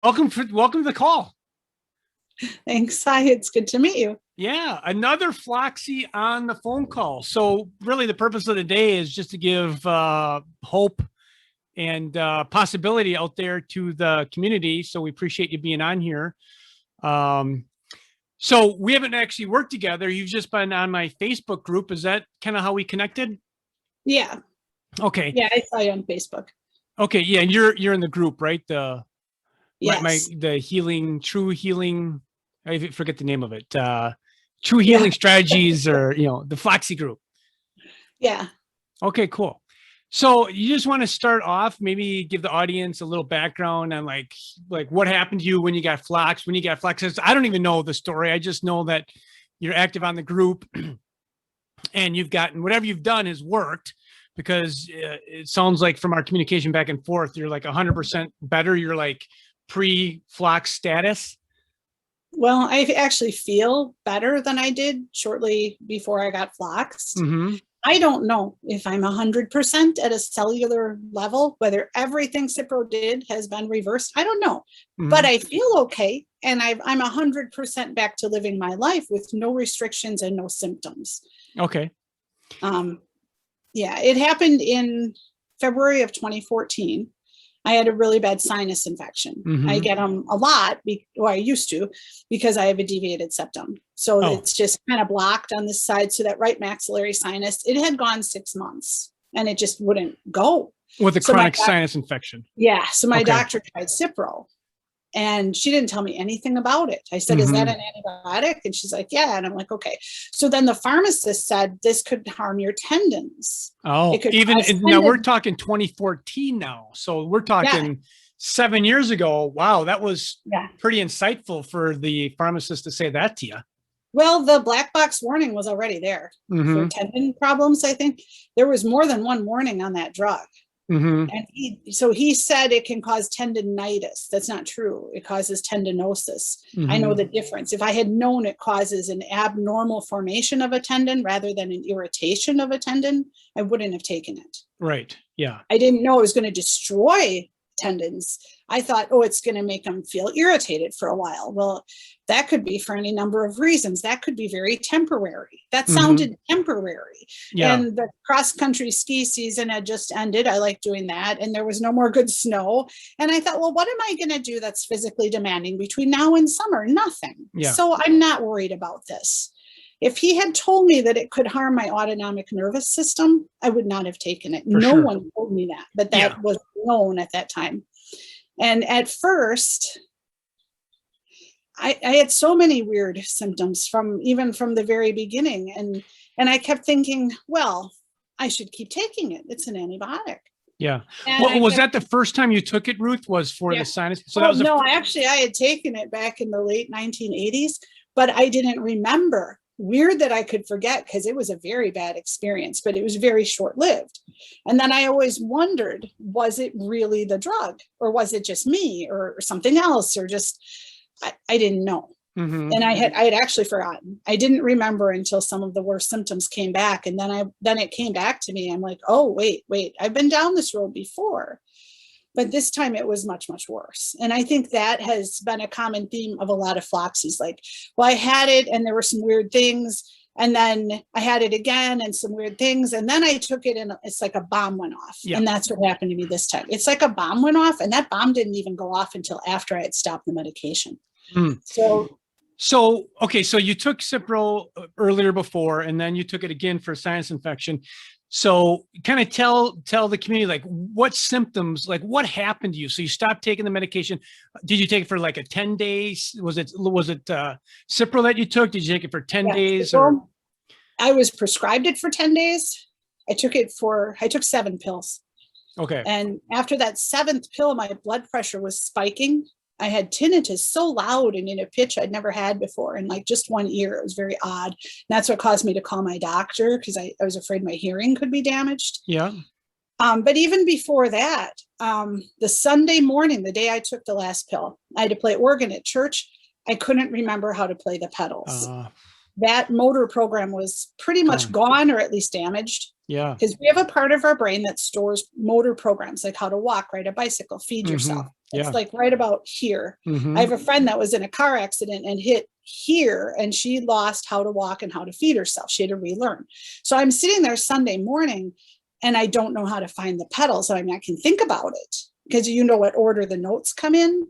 Welcome to the call. Thanks. Hi, it's good to meet you. Yeah, another Floxy on the phone call. So really the purpose of the day is just to give hope and possibility out there to the community. So we appreciate you being on here. Um, so we haven't actually worked together. You've just been on my Facebook group. Is that kind of how we connected? Yeah. Okay. Yeah, I saw you on Facebook. Okay. Yeah. And you're in the group, right? Yes. The true healing. I forget the name of it. True healing strategies, or the Floxy group. Yeah. Okay, cool. So you just want to start off, maybe give the audience a little background on like what happened to you when you got Floxed. I don't even know the story. I just know that you're active on the group and you've gotten whatever you've done has worked, because it sounds like from our communication back and forth, you're like 100% better. You're like pre-Flox status. Well, I actually feel better than I did shortly before I got Floxed. Mm-hmm. I don't know if I'm 100% at a cellular level, whether everything Cipro did has been reversed. I don't know, but I feel okay. And I'm 100% back to living my life with no restrictions and no symptoms. Okay. Yeah, it happened in February of 2014. I had a really bad sinus infection. I get them a lot, I used to, because I have a deviated septum. So it's just kind of blocked on this side. So that right maxillary sinus, it had gone 6 months and it just wouldn't go. With a chronic sinus infection. Yeah. So my doctor tried Cipro and she didn't tell me anything about it. I said, is that an antibiotic? And she's like, yeah. And I'm like, okay. So then the pharmacist said, this could harm your tendons. Oh, now we're talking 2014 now. So we're talking 7 years ago. Wow. That was pretty insightful for the pharmacist to say that to you. Well, the black box warning was already there for tendon problems. I think there was more than one warning on that drug. And he said it can cause tendinitis. That's not true. It causes tendinosis. I know the difference. If I had known it causes an abnormal formation of a tendon rather than an irritation of a tendon, I wouldn't have taken it. Right. Yeah. I didn't know it was going to destroy tendons. I thought, it's going to make them feel irritated for a while. Well, that could be for any number of reasons. That could be very temporary. That sounded temporary. Yeah. And the cross-country ski season had just ended. I like doing that. And there was no more good snow. And I thought, well, what am I going to do that's physically demanding between now and summer? Nothing. Yeah. So I'm not worried about this. If he had told me that it could harm my autonomic nervous system, I would not have taken it. No one told me that, but that was known at that time. And at first, I had so many weird symptoms even from the very beginning. And I kept thinking, well, I should keep taking it. It's an antibiotic. Yeah. Well, was that the first time you took it, Ruth, was for the sinus? So that was actually, I had taken it back in the late 1980s, but I didn't remember. Weird that I could forget, because it was a very bad experience, but it was very short-lived. And then I always wondered, was it really the drug, or was it just me, or something else, or just, I didn't know. And I had actually forgotten. I didn't remember until some of the worst symptoms came back. And then it came back to me. I'm like, oh, wait, I've been down this road before. But this time it was much, much worse. And I think that has been a common theme of a lot of Floxies. Like, well, I had it and there were some weird things. And then I had it again and some weird things. And then I took it and it's like a bomb went off. Yeah. And that's what happened to me this time. It's like a bomb went off, and that bomb didn't even go off until after I had stopped the medication. So you took Cipro earlier before, and then you took it again for sinus infection. So kind of tell the community, like, what symptoms, like what happened to you? So you stopped taking the medication. Did you take it for like a 10 days? Was it Cipro that you took? Did you take it for 10 days? Or? I was prescribed it for 10 days. I took 7 pills. Okay. And after that 7th pill, my blood pressure was spiking. I had tinnitus so loud and in a pitch I'd never had before, in like just one ear. It was very odd. And that's what caused me to call my doctor, because I was afraid my hearing could be damaged. Yeah. But even before that, the Sunday morning, the day I took the last pill, I had to play organ at church. I couldn't remember how to play the pedals. That motor program was pretty much gone, or at least damaged. Yeah. Because we have a part of our brain that stores motor programs, like how to walk, ride a bicycle, feed yourself. It's like right about here. Mm-hmm. I have a friend that was in a car accident and hit here, and she lost how to walk and how to feed herself. She had to relearn. So I'm sitting there Sunday morning and I don't know how to find the pedals. I mean, I can think about it because you know what order the notes come in,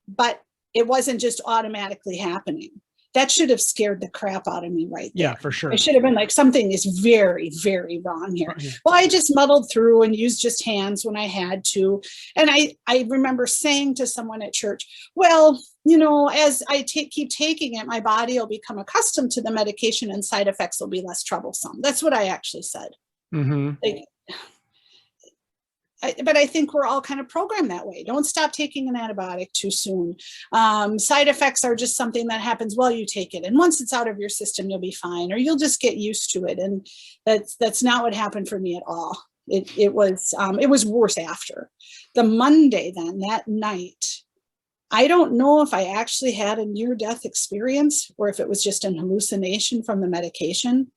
but it wasn't just automatically happening. That should have scared the crap out of me right there. Yeah, for sure. I should have been like, something is very, very wrong here. Yeah. Well, I just muddled through and used just hands when I had to. And I remember saying to someone at church, well, you know, as I keep taking it, my body will become accustomed to the medication and side effects will be less troublesome. That's what I actually said. Mm-hmm. Like, but I think we're all kind of programmed that way. Don't stop taking an antibiotic too soon. Side effects are just something that happens while you take it. And once it's out of your system, you'll be fine, or you'll just get used to it. And that's not what happened for me at all. It was worse after. The Monday then, that night, I don't know if I actually had a near-death experience or if it was just an hallucination from the medication,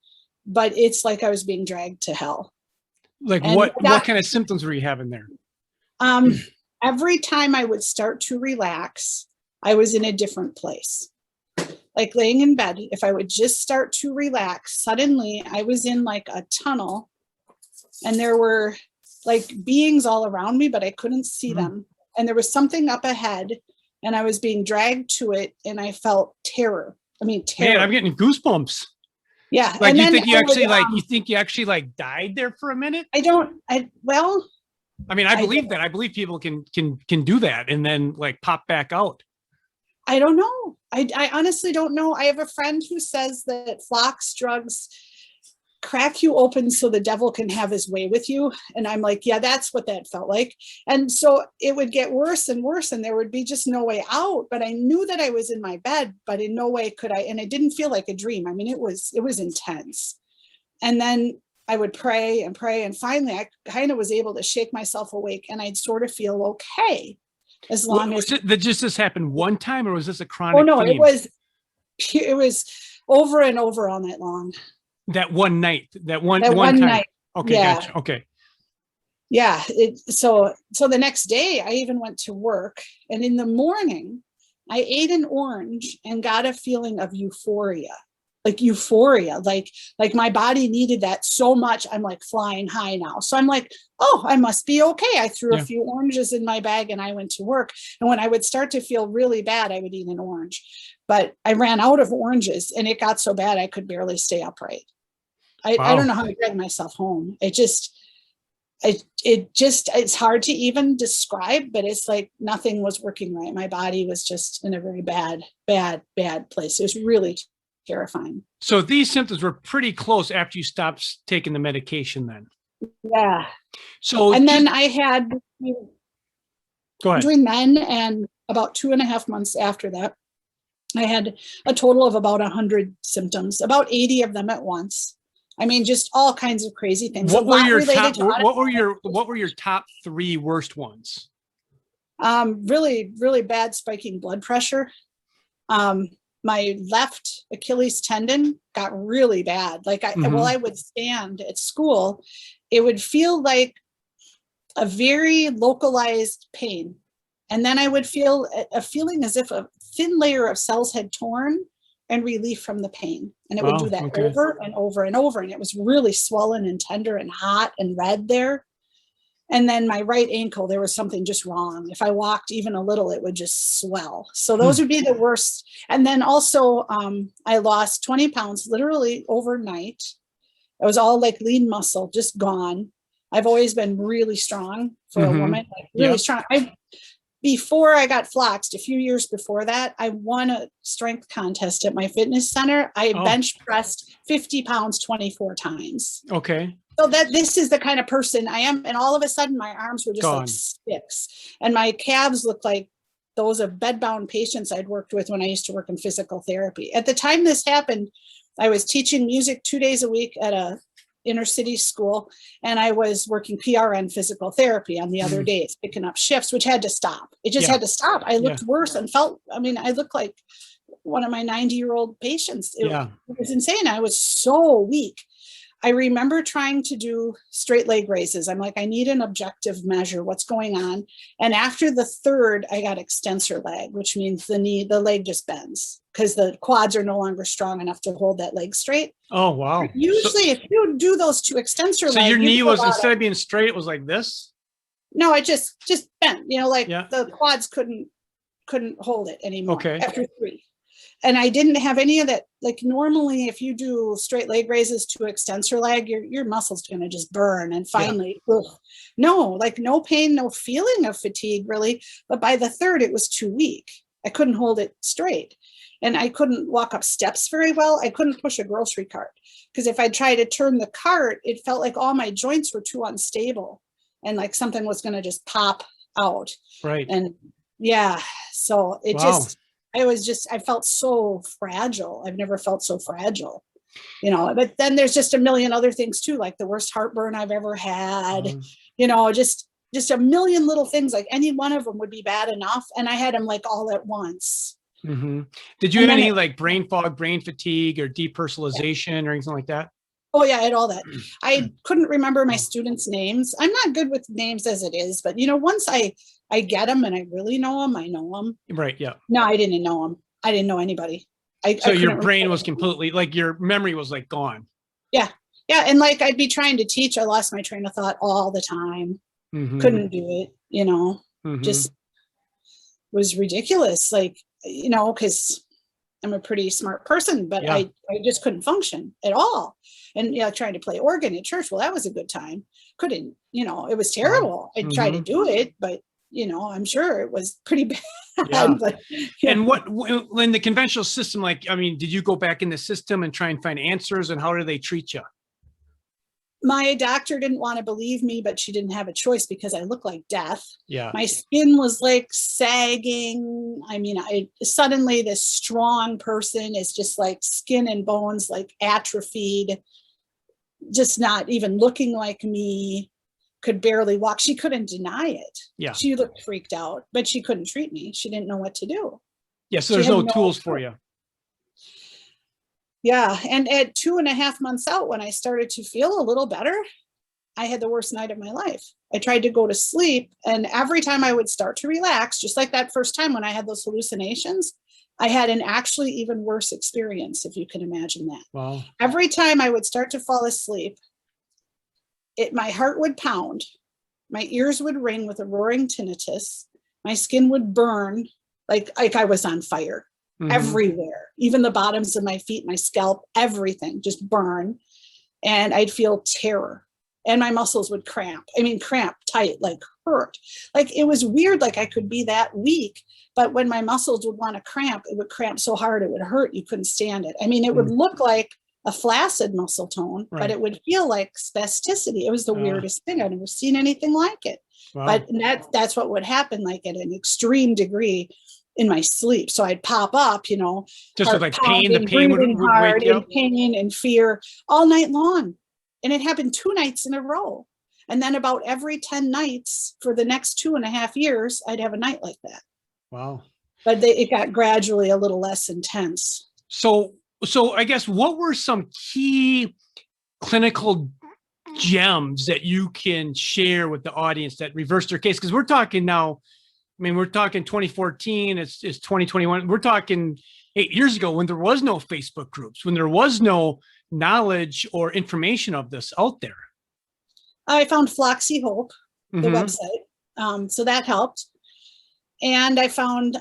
but it's like I was being dragged to hell. Like what kind of symptoms were you having there? Every time I would start to relax, I was in a different place. Like laying in bed, if I would just start to relax, suddenly I was in like a tunnel and there were like beings all around me, but I couldn't see them. And there was something up ahead and I was being dragged to it and I felt terror. I mean, terror. Man, I'm getting goosebumps. Yeah. Like and you then think you actually died there for a minute? I believe that. I believe people can do that and then like pop back out. I don't know. I honestly don't know. I have a friend who says that Flox drugs crack you open so the devil can have his way with you. And I'm like, yeah, that's what that felt like. And so it would get worse and worse and there would be just no way out. But I knew that I was in my bed, but in no way could I, and it didn't feel like a dream. I mean, it was intense. And then I would pray and pray. And finally I kind of was able to shake myself awake and I'd sort of feel okay. As long as this happened one time, or was this a chronic? Oh no, theme? it was over and over all night long. That one night, that one time. Night. Okay, yeah. Gotcha. Okay. Yeah. So the next day I even went to work, and in the morning I ate an orange and got a feeling of euphoria. Like my body needed that so much. I'm like flying high now. So I'm like, oh, I must be okay. I threw a few oranges in my bag and I went to work. And when I would start to feel really bad, I would eat an orange. But I ran out of oranges and it got so bad I could barely stay upright. I don't know how to drag myself home. It's hard to even describe, but it's like nothing was working right. My body was just in a very bad place. It was really terrifying. So these symptoms were pretty close after you stopped taking the medication then? Yeah. So then I had, go ahead. Between then and about 2.5 months after that, I had a total of about 100 symptoms, about 80 of them at once. I mean, just all kinds of crazy things. What were your top 3 worst ones? Really, really bad spiking blood pressure. My left Achilles tendon got really bad. Like while I would stand at school, it would feel like a very localized pain. And then I would feel a feeling as if a thin layer of cells had torn and relief from the pain. And it would do that over and over and over. And it was really swollen and tender and hot and red there. And then my right ankle, there was something just wrong. If I walked even a little, it would just swell. So those would be the worst. And then also I lost 20 pounds literally overnight. It was all like lean muscle, just gone. I've always been really strong for a woman, like really strong. Before I got Floxed, a few years before that, I won a strength contest at my fitness center. I bench pressed 50 pounds 24 times. Okay. So this is the kind of person I am. And all of a sudden my arms were just like sticks and my calves looked like those of bedbound patients I'd worked with when I used to work in physical therapy. At the time this happened, I was teaching music 2 days a week at a inner city school. And I was working PRN physical therapy on the other days, picking up shifts, which had to stop. It just had to stop. I looked worse and I looked like one of my 90-year-old patients. It was insane. I was so weak. I remember trying to do straight leg raises. I'm like, I need an objective measure. What's going on? And after the third, I got extensor leg, which means the leg just bends because the quads are no longer strong enough to hold that leg straight. Oh, wow. Usually if you do those two extensor so legs. Your knee was, instead of being straight, it was like this? No, it just bent, like Yeah. the quads couldn't hold it anymore. Okay. After 3. And I didn't have any of that. Like normally, if you do straight leg raises to extensor leg, your muscle's going to just burn. And finally, no pain, no feeling of fatigue really. But by the third, it was too weak. I couldn't hold it straight. And I couldn't walk up steps very well. I couldn't push a grocery cart because if I tried to turn the cart, it felt like all my joints were too unstable and like something was going to just pop out. Right. And yeah, so it Wow. I felt so fragile. I've never felt so fragile, but then there's just a million other things too, like the worst heartburn I've ever had, just a million little things, like any one of them would be bad enough. And I had them like all at once. Mm-hmm. Did you have any like brain fog, brain fatigue, or depersonalization or anything like that? Oh yeah, I had all that. I couldn't remember my students' names. I'm not good with names as it is, but once I get them and I really know them, I know them. Right. Yeah. No, I didn't know them. I didn't know anybody. So your brain was completely, like your memory was like gone. Yeah. Yeah. And like I'd be trying to teach. I lost my train of thought all the time. Mm-hmm. Couldn't do it, Mm-hmm. just was ridiculous. Like, because I'm a pretty smart person, but I just couldn't function at all. And trying to play organ at church, well, that was a good time. Couldn't, it was terrible. I tried to do it, but I'm sure it was pretty bad. Yeah. But, and when the conventional system, did you go back in the system and try and find answers, and how do they treat you? My doctor didn't want to believe me, but she didn't have a choice because I look like death. Yeah. My skin was like sagging. I suddenly this strong person is just like skin and bones, like atrophied, just not even looking like me, could barely walk. She couldn't deny it. Yeah. She looked freaked out, but she couldn't treat me. She didn't know what to do. Yeah. So there's no tools for you. Yeah. And at 2.5 months out, when I started to feel a little better, I had the worst night of my life. I tried to go to sleep, and every time I would start to relax, just like that first time when I had those hallucinations, I had an actually even worse experience, if you can imagine that. Wow. Every time I would start to fall asleep, my heart would pound, my ears would ring with a roaring tinnitus, my skin would burn like I was on fire. Mm-hmm. Everywhere, even the bottoms of my feet, my scalp, everything just burn. And I'd feel terror, and my muscles would cramp. Cramp tight, like hurt. Like it was weird. Like I could be that weak, but when my muscles would want to cramp, it would cramp so hard it would hurt. You couldn't stand it. It would look like a flaccid muscle tone, but it would feel like spasticity. It was the weirdest thing. I'd never seen anything like it. Wow. But that's what would happen, like at an extreme degree in my sleep. So I'd pop up, just with like pain, the pain would hard, wake you up. And pain and fear all night long. And it happened 2 nights in a row. And then about every 10 nights for the next 2.5 years, I'd have a night like that. Wow. But it got gradually a little less intense. So I guess what were some key clinical gems that you can share with the audience that reversed their case? Because we're talking now, we're talking 2014, it's 2021. We're talking 8 years ago when there was no Facebook groups, when there was no knowledge or information of this out there. I found Floxy Hope, the website. So that helped. And I found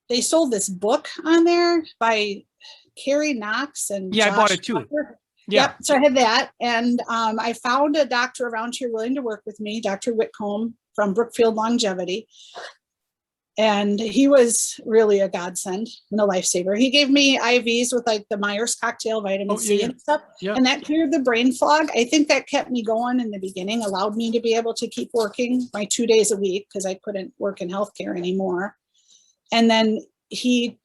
they sold this book on there by Carrie Knox and Josh. I bought it too. Tucker. Yeah. Yep. So I had that. And I found a doctor around here willing to work with me, Dr. Whitcomb from Brookfield Longevity. And he was really a godsend and a lifesaver. He gave me IVs with like the Myers cocktail, vitamin C and stuff. Yeah. And that cleared the brain fog. I think that kept me going in the beginning, allowed me to be able to keep working my 2 days a week because I couldn't work in healthcare anymore. And then he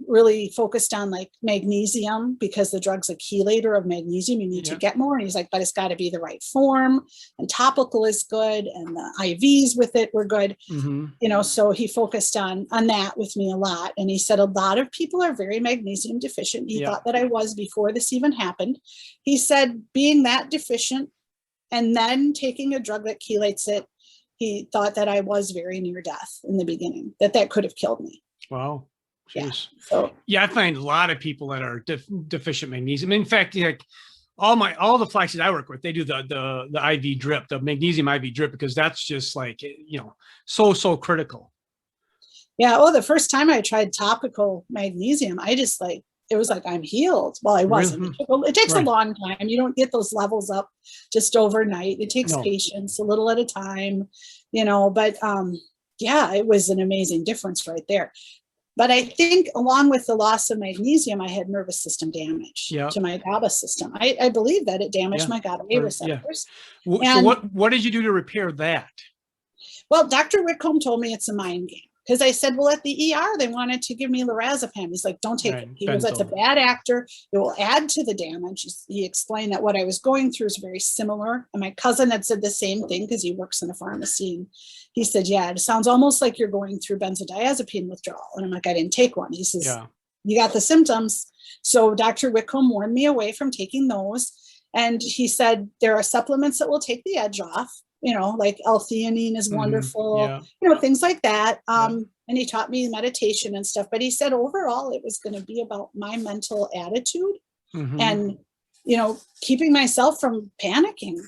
really focused on like magnesium, because the drug's a chelator of magnesium. You need to get more. And he's like, but it's got to be the right form, and topical is good, and the IVs with it were good. So he focused on that with me a lot. And he said a lot of people are very magnesium deficient. He thought that I was before this even happened. He said being that deficient and then taking a drug that chelates it, he thought that I was very near death in the beginning, that could have killed me. Wow. Jeez. Yeah. I find a lot of people that are deficient magnesium. In fact, like all the flaxes I work with, they do the IV drip, the magnesium IV drip, because that's just like, so critical. Yeah. Oh, the first time I tried topical magnesium, it was like I'm healed. Well, I wasn't. It takes a long time. You don't get those levels up just overnight. It takes patience, a little at a time, but it was an amazing difference right there. But I think along with the loss of magnesium, I had nervous system damage to my GABA system. I believe that it damaged my GABA receptors. So what did you do to repair that? Well, Dr. Whitcomb told me it's a mind game. Because I said, well, at the ER, they wanted to give me lorazepam. He's like, don't take it. He goes, that's a bad actor. It will add to the damage. He explained that what I was going through is very similar. And my cousin had said the same thing, because he works in a pharmacy. And he said, yeah, it sounds almost like you're going through benzodiazepine withdrawal. And I'm like, I didn't take one. He says, you got the symptoms. So Dr. Whitcomb warned me away from taking those. And he said, there are supplements that will take the edge off. Like L-theanine is wonderful, things like that. And he taught me meditation and stuff, but he said overall it was going to be about my mental attitude and, keeping myself from panicking,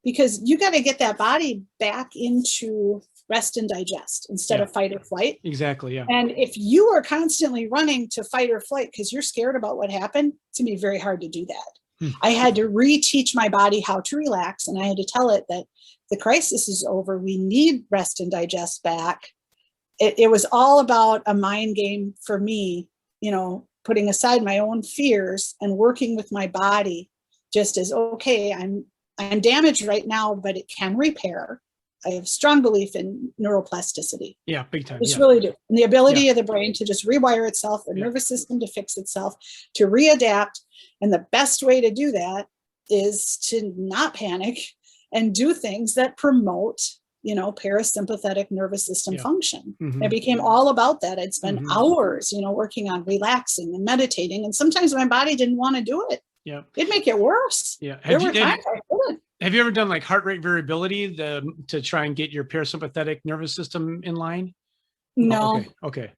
because you got to get that body back into rest and digest instead of fight or flight. Exactly. Yeah. And if you are constantly running to fight or flight because you're scared about what happened, it's gonna be very hard to do that. I had to reteach my body how to relax, and I had to tell it that the crisis is over. We need rest and digest back. It was all about a mind game for me, putting aside my own fears and working with my body just as, okay, I'm damaged right now, but it can repair. I have strong belief in neuroplasticity. Yeah, big time. Just really do. And the ability of the brain to just rewire itself, the nervous system to fix itself, to readapt. And the best way to do that is to not panic and do things that promote, parasympathetic nervous system function. I became all about that. I'd spend hours, working on relaxing and meditating. And sometimes my body didn't want to do it. Yeah. It'd make it worse. Yeah. There were times I couldn't. Have you ever done like heart rate variability to try and get your parasympathetic nervous system in line? No. Oh, okay.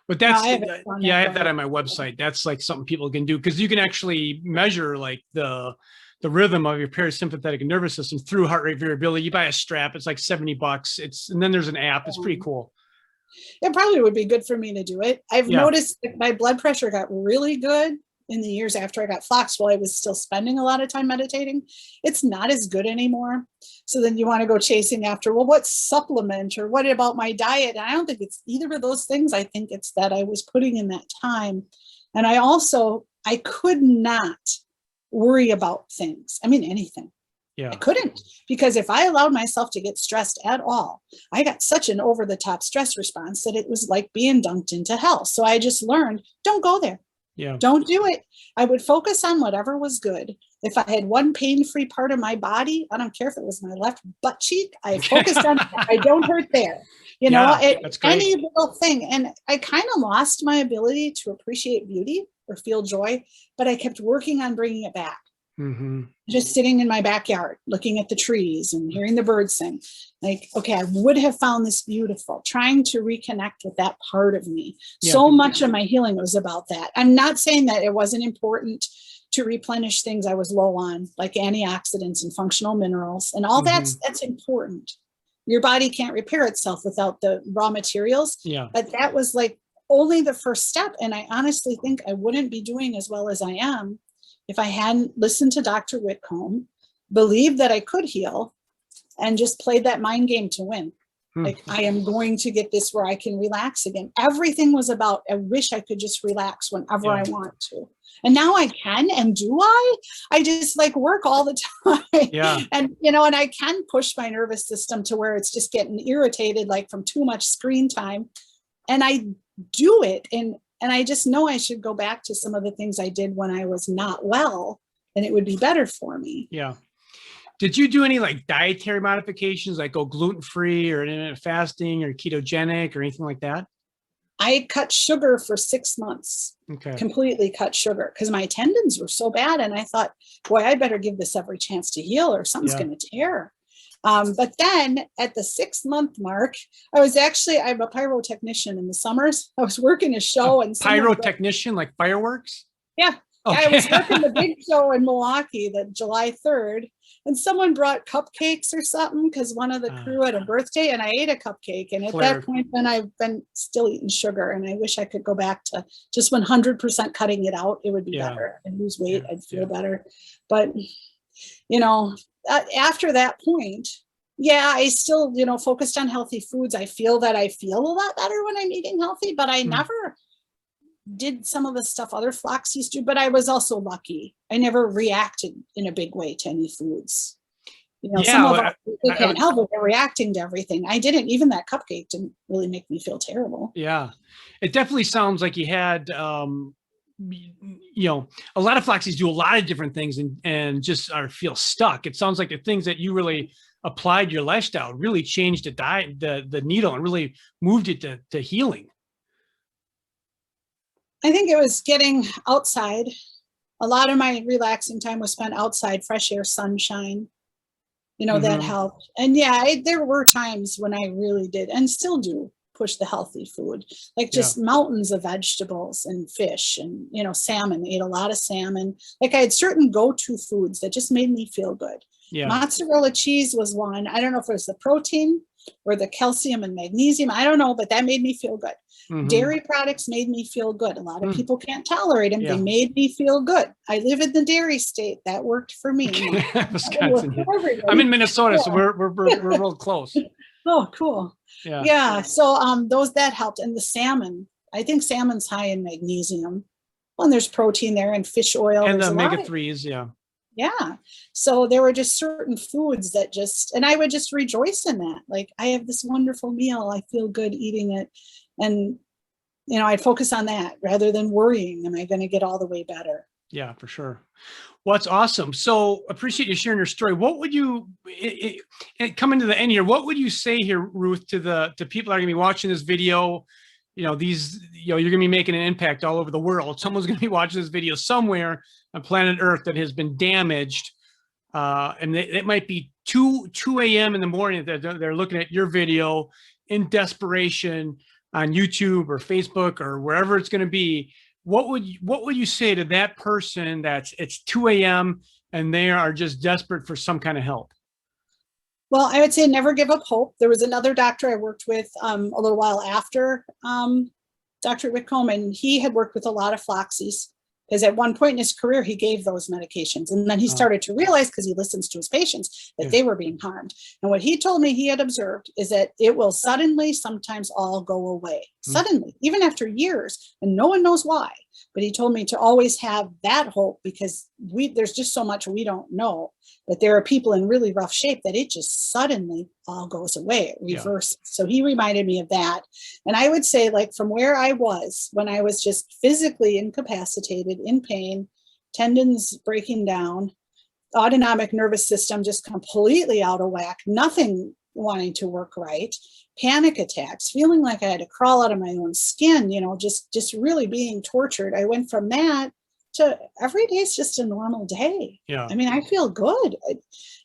But that's, I have that on my website. That's like something people can do, because you can actually measure like the rhythm of your parasympathetic nervous system through heart rate variability. You buy a strap, it's like $70. And then there's an app. It's pretty cool. It probably would be good for me to do it. I've noticed that my blood pressure got really good in the years after I got Floxed, while I was still spending a lot of time meditating. It's not as good anymore. So then you want to go chasing after, well, what supplement or what about my diet? And I don't think it's either of those things. I think it's that I was putting in that time. And I could not worry about things. I mean, anything. Yeah. I couldn't, because if I allowed myself to get stressed at all, I got such an over the top stress response that it was like being dunked into hell. So I just learned, don't go there. Yeah. Don't do it. I would focus on whatever was good. If I had one pain-free part of my body, I don't care if it was my left butt cheek, I focused on I don't hurt there. Any little thing. And I kind of lost my ability to appreciate beauty or feel joy, but I kept working on bringing it back. Just sitting in my backyard, looking at the trees and hearing the birds sing. Like, okay, I would have found this beautiful, trying to reconnect with that part of me. Yeah. So much of my healing was about that. I'm not saying that it wasn't important to replenish things I was low on, like antioxidants and functional minerals and all that's important. Your body can't repair itself without the raw materials. Yeah. But that was like only the first step. And I honestly think I wouldn't be doing as well as I am if I hadn't listened to Dr. Whitcomb, believed that I could heal, and just played that mind game to win. Like, I am going to get this where I can relax again. Everything was about, I wish I could just relax whenever I want to. And now I can, and do I just like work all the time. Yeah. And, and I can push my nervous system to where it's just getting irritated, like from too much screen time. and I do it. And I just know I should go back to some of the things I did when I was not well, and it would be better for me. Yeah. Did you do any like dietary modifications, like go gluten-free or intermittent fasting or ketogenic or anything like that? I cut sugar for 6 months, Okay. completely cut sugar because my tendons were so bad. And I thought, boy, I better give this every chance to heal or something's going to tear. But then at the 6-month mark, I'm a pyrotechnician in the summers. I was working a show and pyrotechnician, like fireworks? Yeah. Okay. I was working the big show in Milwaukee, the July 3rd, and someone brought cupcakes or something because one of the crew had a birthday, and I ate a cupcake. And at that point, then I've been still eating sugar, and I wish I could go back to just 100% cutting it out. It would be better. I'd lose weight. I'd feel better. But, after that point, I still, focused on healthy foods. I feel that I feel a lot better when I'm eating healthy, but I never did some of the stuff other Floxies do, but I was also lucky. I never reacted in a big way to any foods. Some of them, they can't help it. They're reacting to everything. I didn't. Even that cupcake didn't really make me feel terrible. Yeah. It definitely sounds like you had, a lot of Floxies do a lot of different things and just feel stuck. It sounds like the things that you really applied your lifestyle really changed the diet, the needle, and really moved it to healing. I think it was getting outside. A lot of my relaxing time was spent outside, fresh air, sunshine. That helped. And there were times when I really did and still do push the healthy food, like just mountains of vegetables and fish and, salmon. I ate a lot of salmon. Like I had certain go-to foods that just made me feel good. Yeah. Mozzarella cheese was one. I don't know if it was the protein or the calcium and magnesium. I don't know, but that made me feel good. Dairy products made me feel good. A lot of people can't tolerate them. They made me feel good. I live in the dairy state. That worked for me. Wisconsin, I'm in Minnesota, so we're real close. Oh, cool. Yeah. So that helped. And the salmon, I think salmon's high in magnesium. Well, and there's protein there and fish oil. And the omega-3s, Yeah. So there were just certain foods that and I would just rejoice in that. Like I have this wonderful meal. I feel good eating it. And, I'd focus on that rather than worrying, am I going to get all the way better? Yeah, for sure. Well, that's awesome. So appreciate you sharing your story. What would you, coming to the end here, what would you say here, Ruth, to people that are going to be watching this video? You're going to be making an impact all over the world. Someone's going to be watching this video somewhere on planet Earth that has been damaged. And it might be 2 a.m. in the morning that they're looking at your video in desperation on YouTube or Facebook or wherever it's going to be. What would you say to that person it's 2 a.m. and they are just desperate for some kind of help? Well, I would say never give up hope. There was another doctor I worked with a little while after Dr. Whitcomb, and he had worked with a lot of Floxies because at one point in his career, he gave those medications. And then he started to realize, because he listens to his patients, that they were being harmed. And what he told me he had observed is that it will suddenly sometimes all go away. Suddenly, even after years, and no one knows why. But he told me to always have that hope because there's just so much we don't know, that there are people in really rough shape that it just suddenly all goes away. It reverses. So he reminded me of that. And I would say, like, from where I was when I was just physically incapacitated, in pain, tendons breaking down, autonomic nervous system just completely out of whack, nothing wanting to work right, panic attacks, feeling like I had to crawl out of my own skin, just really being tortured. I went from that to every day is just a normal day. Yeah. I mean, I feel good.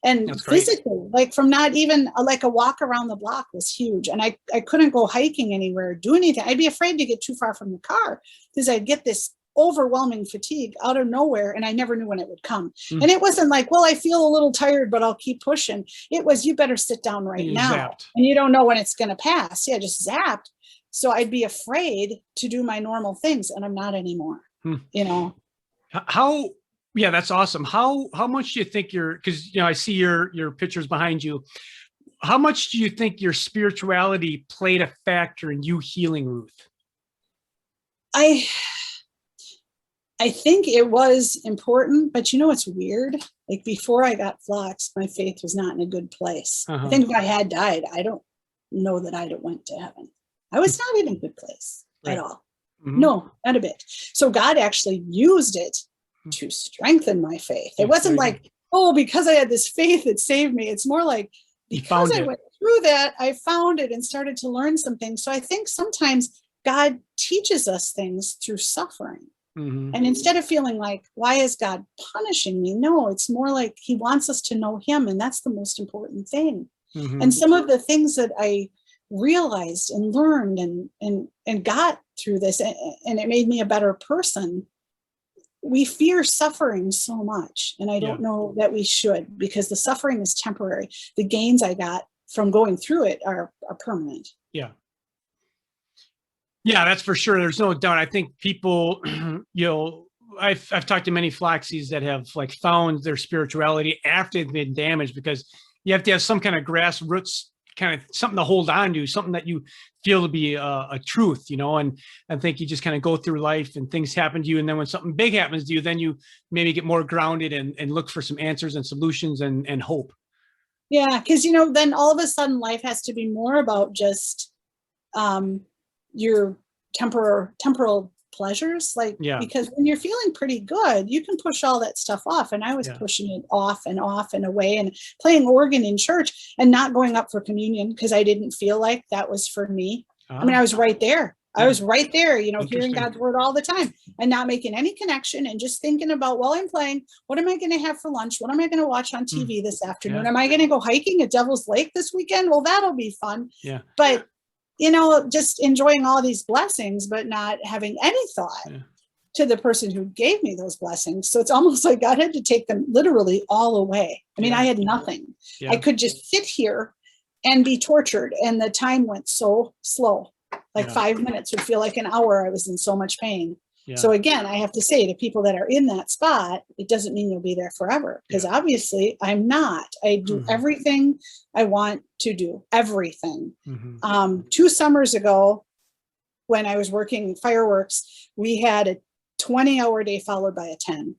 And physically, like from not even like a walk around the block was huge. And I couldn't go hiking anywhere, do anything. I'd be afraid to get too far from the car because I'd get this overwhelming fatigue out of nowhere, and I never knew when it would come. And it wasn't like, well, I feel a little tired, but I'll keep pushing. It was, you better sit down right now. Zapped. And you don't know when it's going to pass. Yeah, just zapped. So I'd be afraid to do my normal things, and I'm not anymore. How? Yeah, that's awesome. How much do you think because I see your pictures behind you. How much do you think your spirituality played a factor in you healing, Ruth? I think it was important, but it's weird. Like before I got Floxed, my faith was not in a good place. I think if I had died, I don't know that I'd have went to heaven. I was not in a good place Right. at all. Mhm. No, not a bit. So God actually used it to strengthen my faith. Yeah, It wasn't there you like, oh, because I had this faith, it saved me. It's more like, You because found I it. went through that, I found it and started to learn some things. So I think sometimes God teaches us things through suffering. Mhm. And instead of feeling like, why is God punishing me? No, it's more like he wants us to know him. And that's the most important thing. Mhm. And some of the things that I realized and learned and got through this, and it made me a better person. We fear suffering so much. And I don't know that we should, because the suffering is temporary. The gains I got from going through it are permanent. Yeah. Yeah, that's for sure. There's no doubt. I think people, I've talked to many Floxies that have like found their spirituality after they've been damaged, because you have to have some kind of grassroots kind of something to hold on to, something that you feel to be a truth, and I think you just kind of go through life and things happen to you. And then when something big happens to you, then you maybe get more grounded and look for some answers and solutions and hope. Yeah, because, then all of a sudden life has to be more about just your temporal pleasures, because when you're feeling pretty good, you can push all that stuff off. And I was pushing it off and away, and playing organ in church and not going up for communion because I didn't feel like that was for me. I mean, I was right there. I was right there, hearing God's word all the time and not making any connection, and just thinking about, while I'm playing, what am I going to have for lunch? What am I going to watch on TV this afternoon? Am I going to go hiking at Devil's Lake this weekend? Well, that'll be fun. Yeah. But just enjoying all these blessings, but not having any thought to the person who gave me those blessings. So it's almost like God had to take them literally all away. I mean, I had nothing. I could just sit here and be tortured. And the time went so slow, like 5 minutes would feel like an hour. I was in so much pain. Yeah. So again, I have to say to people that are in that spot, it doesn't mean you'll be there forever, because obviously I'm not. I do everything I want to do, everything. 2 summers ago, when I was working fireworks, we had a 20-hour day followed by a 10.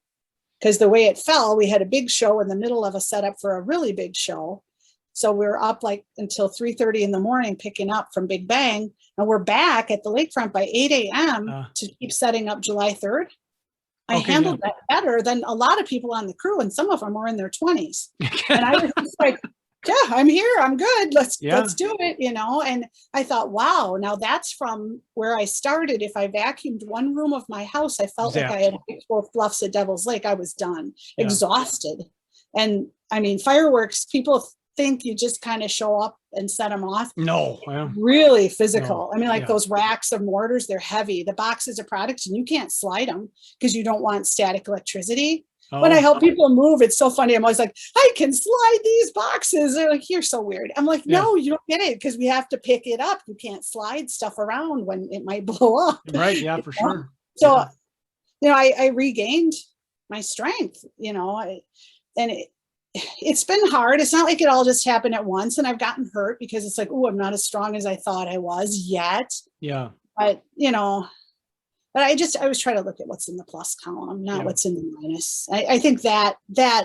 Because the way it fell, we had a big show in the middle of a setup for a really big show. So we were up like until 3:30 in the morning, picking up from Big Bang. And we're back at the lakefront by 8 a.m. to keep setting up July 3rd. I handled that better than a lot of people on the crew, and some of them were in their 20s. And I was just like, yeah, I'm here. I'm good. Let's do it, And I thought, wow, now that's from where I started. If I vacuumed one room of my house, I felt like I had hiked both bluffs at Devil's Lake. I was done, exhausted. And I mean, fireworks, people think you just kind of show up and set them off. No. Really physical. I mean, those racks of mortars, they're heavy. The boxes of products, and you can't slide them because you don't want static electricity. When I help people move, it's so funny. I'm always like, I can slide these boxes. They're like, you're so weird. I'm like, no, you don't get it, because we have to pick it up. You can't slide stuff around when it might blow up. Right. Yeah, for sure. So, I regained my strength, and it's been hard. It's not like it all just happened at once, and I've gotten hurt because it's like, oh, I'm not as strong as I thought I was yet. Yeah. But, but I was trying to look at what's in the plus column, not what's in the minus. I think that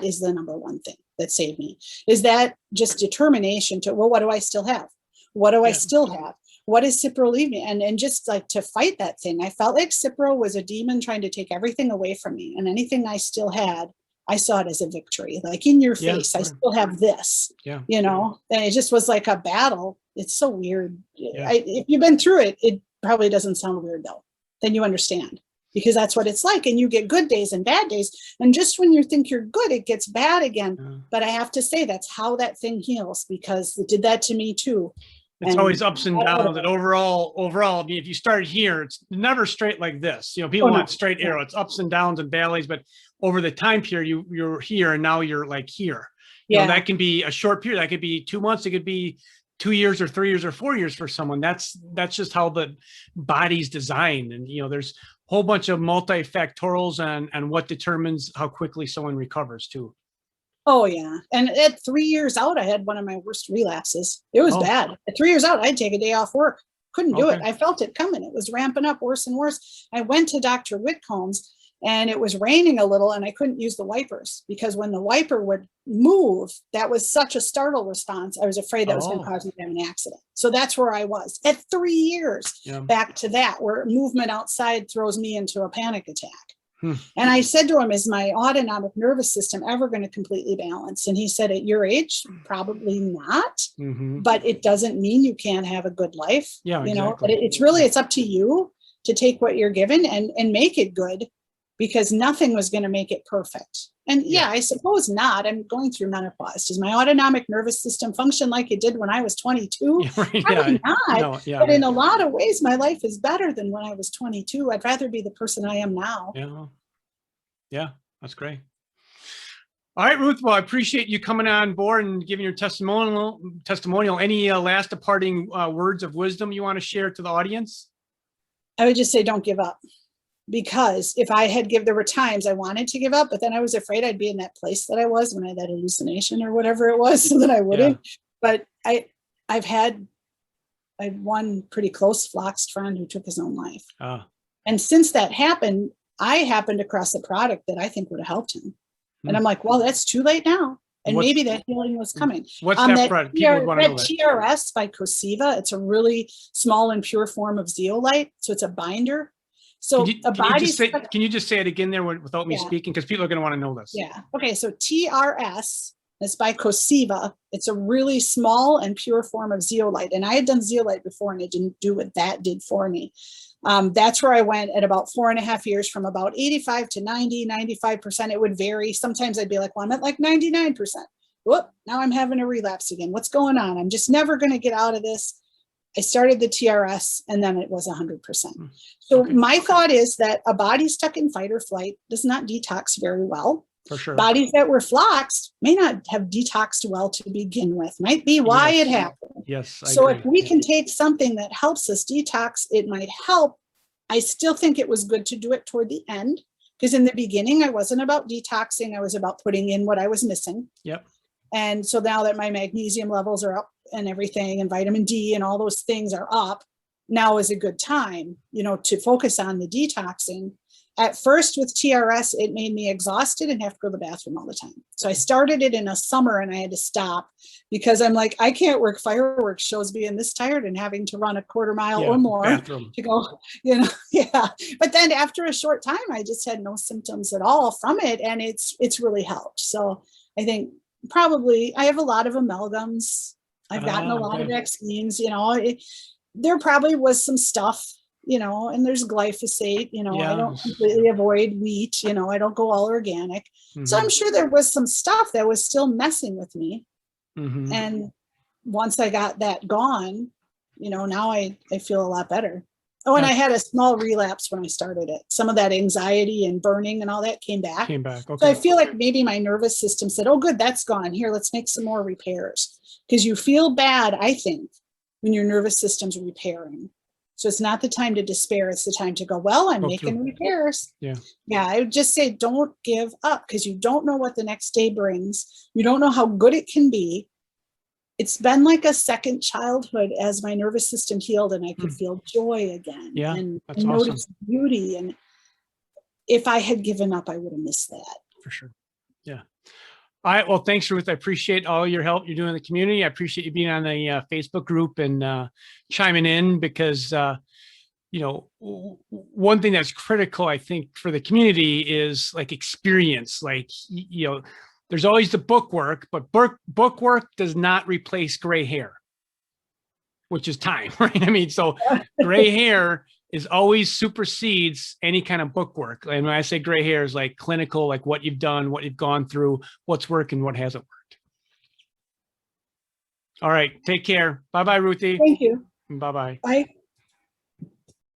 is the number one thing that saved me, is that just determination to, well, what do I still have? What do I still have? What is Cipro leave me? And just like to fight that thing. I felt like Cipro was a demon trying to take everything away from me, and anything I still had, I saw it as a victory, like in your face. I still have this, and it just was like a battle. It's so weird. If you've been through it, it probably doesn't sound weird though. Then you understand, because that's what it's like. And you get good days and bad days. And just when you think you're good, it gets bad again. But I have to say, that's how that thing heals, because it did that to me too. It's always ups and downs. And overall, I mean, if you start here, it's never straight like this. People want straight arrow. It's ups and downs and valleys, but over the time period, you're here, and now you're like here. That can be a short period. That could be 2 months. It could be 2 years or 3 years or 4 years for someone. That's just how the body's designed. And, there's a whole bunch of multifactorials and what determines how quickly someone recovers too. Oh yeah. And at 3 years out, I had one of my worst relapses. It was bad. At 3 years out, I'd take a day off work. Couldn't do it. I felt it coming. It was ramping up worse and worse. I went to Dr. Whitcomb's, and it was raining a little, and I couldn't use the wipers because when the wiper would move, that was such a startle response. I was afraid that was going to cause me to have an accident. So that's where I was at 3 years, back to that, where movement outside throws me into a panic attack. And I said to him, is my autonomic nervous system ever going to completely balance? And he said, at your age, probably not, but it doesn't mean you can't have a good life. Yeah, you know, but it's up to you to take what you're given and make it good, because nothing was going to make it perfect. And yeah, I suppose not. I'm going through menopause. Does my autonomic nervous system function like it did when I was 22? Probably not. But in a lot of ways, my life is better than when I was 22. I'd rather be the person I am now. Yeah, that's great. All right, Ruth. Well, I appreciate you coming on board and giving your testimonial. Any last departing words of wisdom you want to share to the audience? I would just say, don't give up. Because if I had there were times I wanted to give up, but then I was afraid I'd be in that place that I was when I had that hallucination or whatever it was, so that I wouldn't. But I had one pretty close Floxed friend who took his own life. And since that happened, I happened across a product that I think would have helped him. And I'm like, well, that's too late now. And maybe that healing was coming. What's that product? People want to know that. TRS by Cosiva. It's a really small and pure form of zeolite. So it's a binder. So can you just say it again there without me speaking? Because people are going to want to know this. Yeah. Okay. So TRS is by Cosiva. It's a really small and pure form of zeolite. And I had done zeolite before and it didn't do what that did for me. That's where I went at about 4.5 years, from about 85 to 90, 95%. It would vary. Sometimes I'd be like, well, I'm at like 99%. Whoop, now I'm having a relapse again. What's going on? I'm just never going to get out of this. I started the TRS and then it was 100%. So my thought is that a body stuck in fight or flight does not detox very well. For sure. Bodies that were floxed may not have detoxed well to begin with. Might be why it happened. Yes. So if we can take something that helps us detox, it might help. I still think it was good to do it toward the end, because in the beginning, I wasn't about detoxing. I was about putting in what I was missing. And so now that my magnesium levels are up and everything, and vitamin D and all those things are up, now is a good time, you know, to focus on the detoxing. At first with TRS, it made me exhausted and have to go to the bathroom all the time. So I started it in the summer and I had to stop because I'm like, I can't work fireworks shows being this tired and having to run a quarter mile or more to go, you know, But then after a short time, I just had no symptoms at all from it. And it's really helped. So I think probably I have a lot of amalgams. I've gotten a lot of vaccines, you know, there probably was some stuff, you know, and there's glyphosate, you know, I don't completely avoid wheat, you know, I don't go all organic. So I'm sure there was some stuff that was still messing with me. And once I got that gone, you know, now I feel a lot better. Oh, and I had a small relapse when I started it. Some of that anxiety and burning and all that came back. So I feel like maybe my nervous system said, oh, good, that's gone. Here, let's make some more repairs. Because you feel bad, I think, when your nervous system's repairing. So it's not the time to despair. It's the time to go, well, I'm making repairs. Yeah, I would just say, don't give up, because you don't know what the next day brings. You don't know how good it can be. It's been like a second childhood as my nervous system healed and I could feel joy again and notice beauty. And if I had given up, I would have missed that. For sure. Yeah. All right. Well, thanks, Ruth. I appreciate all your help you're doing in the community. I appreciate you being on the Facebook group and chiming in, because, you know, one thing that's critical, I think, for the community is like experience. Like, you know, there's always the book work, but book work does not replace gray hair, which is time, right? I mean, so gray hair is always supersedes any kind of book work. And when I say gray hair, is like clinical, like what you've done, what you've gone through, what's working, what hasn't worked. All right. Take care. Bye-bye, Ruthie. Thank you. Bye-bye. Bye.